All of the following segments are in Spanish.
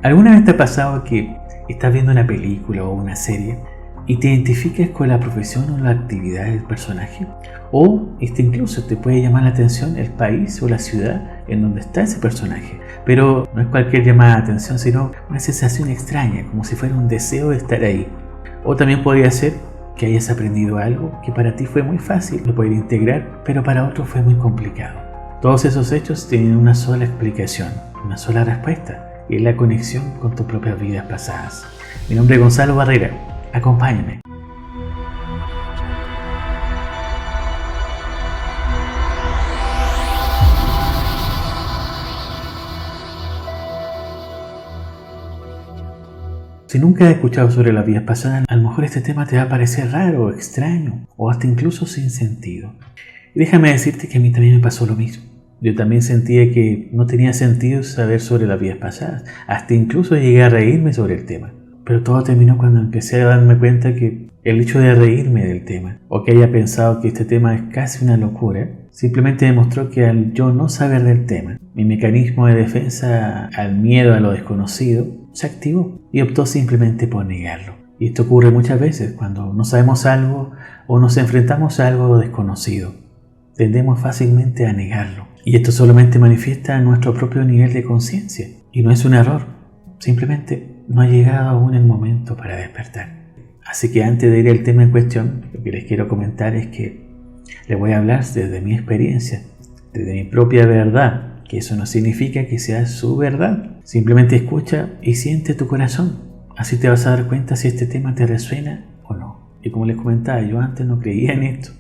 ¿Alguna vez te ha pasado que estás viendo una película o una serie y te identificas con la profesión o la actividad del personaje? O incluso te puede llamar la atención el país o la ciudad en donde está ese personaje. Pero no es cualquier llamada de atención, sino una sensación extraña, como si fuera un deseo de estar ahí. O también podría ser que hayas aprendido algo que para ti fue muy fácil de poder integrar, pero para otros fue muy complicado. Todos esos hechos tienen una sola explicación, una sola respuesta, y es la conexión con tus propias vidas pasadas. Mi nombre es Gonzalo Barrera. Acompáñame. Si nunca has escuchado sobre las vidas pasadas, a lo mejor este tema te va a parecer raro, extraño o hasta incluso sin sentido. Y déjame decirte que a mí también me pasó lo mismo. Yo también sentía que no tenía sentido saber sobre las vidas pasadas. Hasta incluso llegué a reírme sobre el tema. Pero todo terminó cuando empecé a darme cuenta que el hecho de reírme del tema, o que haya pensado que este tema es casi una locura, simplemente demostró que al yo no saber del tema, mi mecanismo de defensa al miedo a lo desconocido se activó y optó simplemente por negarlo. Y esto ocurre muchas veces cuando no sabemos algo o nos enfrentamos a algo desconocido. Tendemos fácilmente a negarlo. Y esto solamente manifiesta nuestro propio nivel de conciencia. Y no es un error, simplemente no ha llegado aún el momento para despertar. Así que antes de ir al tema en cuestión, lo que les quiero comentar es que les voy a hablar desde mi experiencia, desde mi propia verdad, que eso no significa que sea su verdad. Simplemente escucha y siente tu corazón. Así te vas a dar cuenta si este tema te resuena o no. Y como les comentaba, yo antes no creía en esto,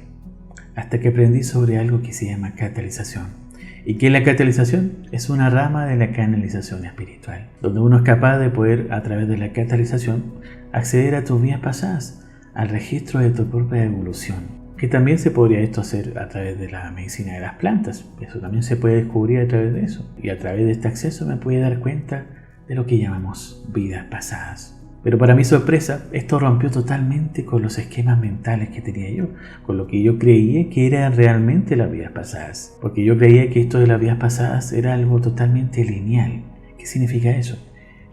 hasta que aprendí sobre algo que se llama catalización. ¿Y qué es la catalización? Es una rama de la canalización espiritual, donde uno es capaz de poder, a través de la catalización, acceder a tus vidas pasadas, al registro de tu propia evolución. Que también se podría esto hacer a través de la medicina de las plantas. Eso también se puede descubrir a través de eso. Y a través de este acceso me puede dar cuenta de lo que llamamos vidas pasadas. Pero para mi sorpresa, esto rompió totalmente con los esquemas mentales que tenía yo, con lo que yo creía que eran realmente las vidas pasadas. Porque yo creía que esto de las vidas pasadas era algo totalmente lineal. ¿Qué significa eso?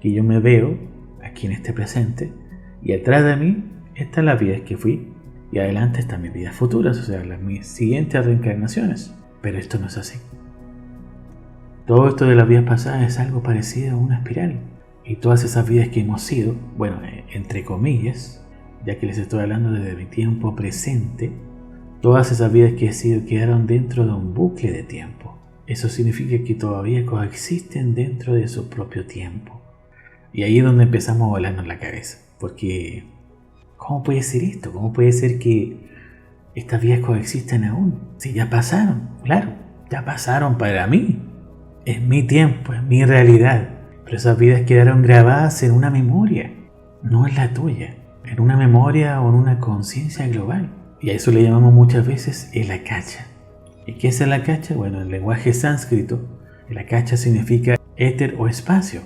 Que yo me veo aquí en este presente y atrás de mí están las vidas que fui y adelante están mis vidas futuras, o sea, mis siguientes reencarnaciones. Pero esto no es así. Todo esto de las vidas pasadas es algo parecido a una espiral. Y todas esas vidas que hemos sido, bueno, entre comillas, ya que les estoy hablando desde mi tiempo presente, todas esas vidas que he sido quedaron dentro de un bucle de tiempo. Eso significa que todavía coexisten dentro de su propio tiempo. Y ahí es donde empezamos a volarnos la cabeza. Porque, ¿cómo puede ser esto? ¿Cómo puede ser que estas vidas coexistan aún? Si ya pasaron, claro, ya pasaron para mí. Es mi tiempo, es mi realidad. Pero esas vidas quedaron grabadas en una memoria, no en la tuya, en una memoria o en una conciencia global. Y a eso le llamamos muchas veces el akacha. ¿Y qué es el akacha? Bueno, en lenguaje sánscrito, el akacha significa éter o espacio.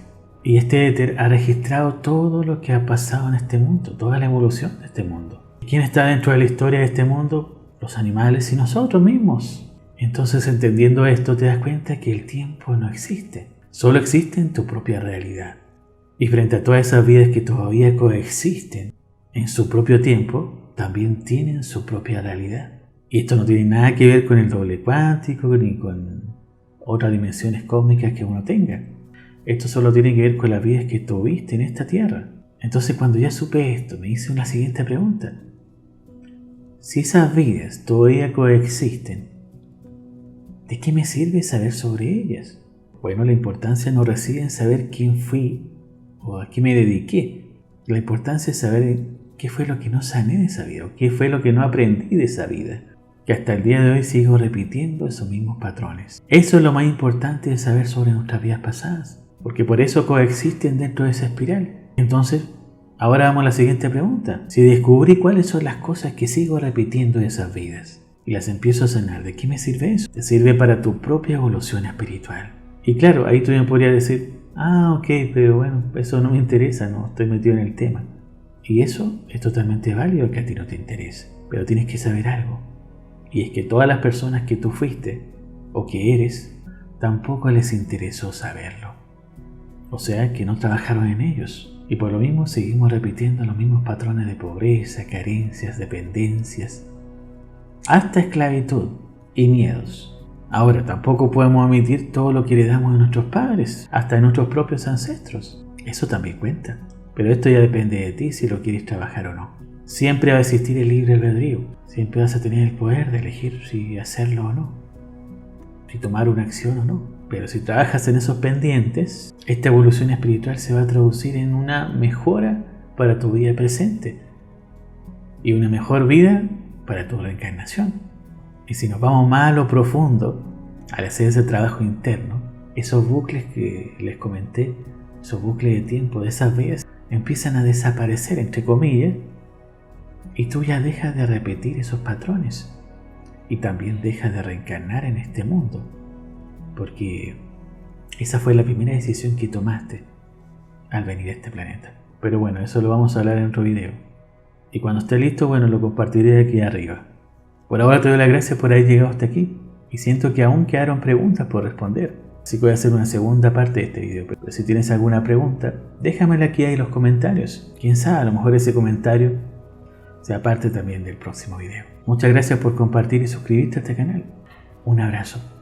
Y este éter ha registrado todo lo que ha pasado en este mundo, toda la evolución de este mundo. ¿Y quién está dentro de la historia de este mundo? Los animales y nosotros mismos. Entonces, entendiendo esto, te das cuenta que el tiempo no existe. Solo existe en tu propia realidad. Y frente a todas esas vidas que todavía coexisten en su propio tiempo, también tienen su propia realidad. Y esto no tiene nada que ver con el doble cuántico ni con otras dimensiones cósmicas que uno tenga. Esto solo tiene que ver con las vidas que tuviste en esta tierra. Entonces, cuando ya supe esto, me hice una siguiente pregunta. Si esas vidas todavía coexisten, ¿de qué me sirve saber sobre ellas? Bueno, la importancia no reside en saber quién fui o a qué me dediqué. La importancia es saber qué fue lo que no sané de esa vida o qué fue lo que no aprendí de esa vida. Que hasta el día de hoy sigo repitiendo esos mismos patrones. Eso es lo más importante de saber sobre nuestras vidas pasadas. Porque por eso coexisten dentro de esa espiral. Entonces, ahora vamos a la siguiente pregunta. Si descubrí cuáles son las cosas que sigo repitiendo de esas vidas y las empiezo a sanar, ¿de qué me sirve eso? Te sirve para tu propia evolución espiritual. Y claro, ahí tú me podrías decir, ok, pero bueno, eso no me interesa, no estoy metido en el tema. Y eso es totalmente válido que a ti no te interese. Pero tienes que saber algo. Y es que todas las personas que tú fuiste o que eres, tampoco les interesó saberlo. O sea que no trabajaron en ellos. Y por lo mismo seguimos repitiendo los mismos patrones de pobreza, carencias, dependencias, hasta esclavitud y miedos. Ahora, tampoco podemos omitir todo lo que heredamos de nuestros padres, hasta de nuestros propios ancestros. Eso también cuenta. Pero esto ya depende de ti si lo quieres trabajar o no. Siempre va a existir el libre albedrío. Siempre vas a tener el poder de elegir si hacerlo o no. Si tomar una acción o no. Pero si trabajas en esos pendientes, esta evolución espiritual se va a traducir en una mejora para tu vida presente. Y una mejor vida para tu reencarnación. Y si nos vamos más a lo profundo, al hacer ese trabajo interno, esos bucles que les comenté, esos bucles de tiempo de esas vidas, empiezan a desaparecer, entre comillas, y tú ya dejas de repetir esos patrones. Y también dejas de reencarnar en este mundo. Porque esa fue la primera decisión que tomaste al venir a este planeta. Pero bueno, eso lo vamos a hablar en otro video. Y cuando esté listo, bueno, lo compartiré aquí arriba. Por ahora te doy las gracias por haber llegado hasta aquí. Y siento que aún quedaron preguntas por responder. Así que voy a hacer una segunda parte de este video. Pero si tienes alguna pregunta, déjamela aquí en los comentarios. Quién sabe, a lo mejor ese comentario sea parte también del próximo video. Muchas gracias por compartir y suscribirte a este canal. Un abrazo.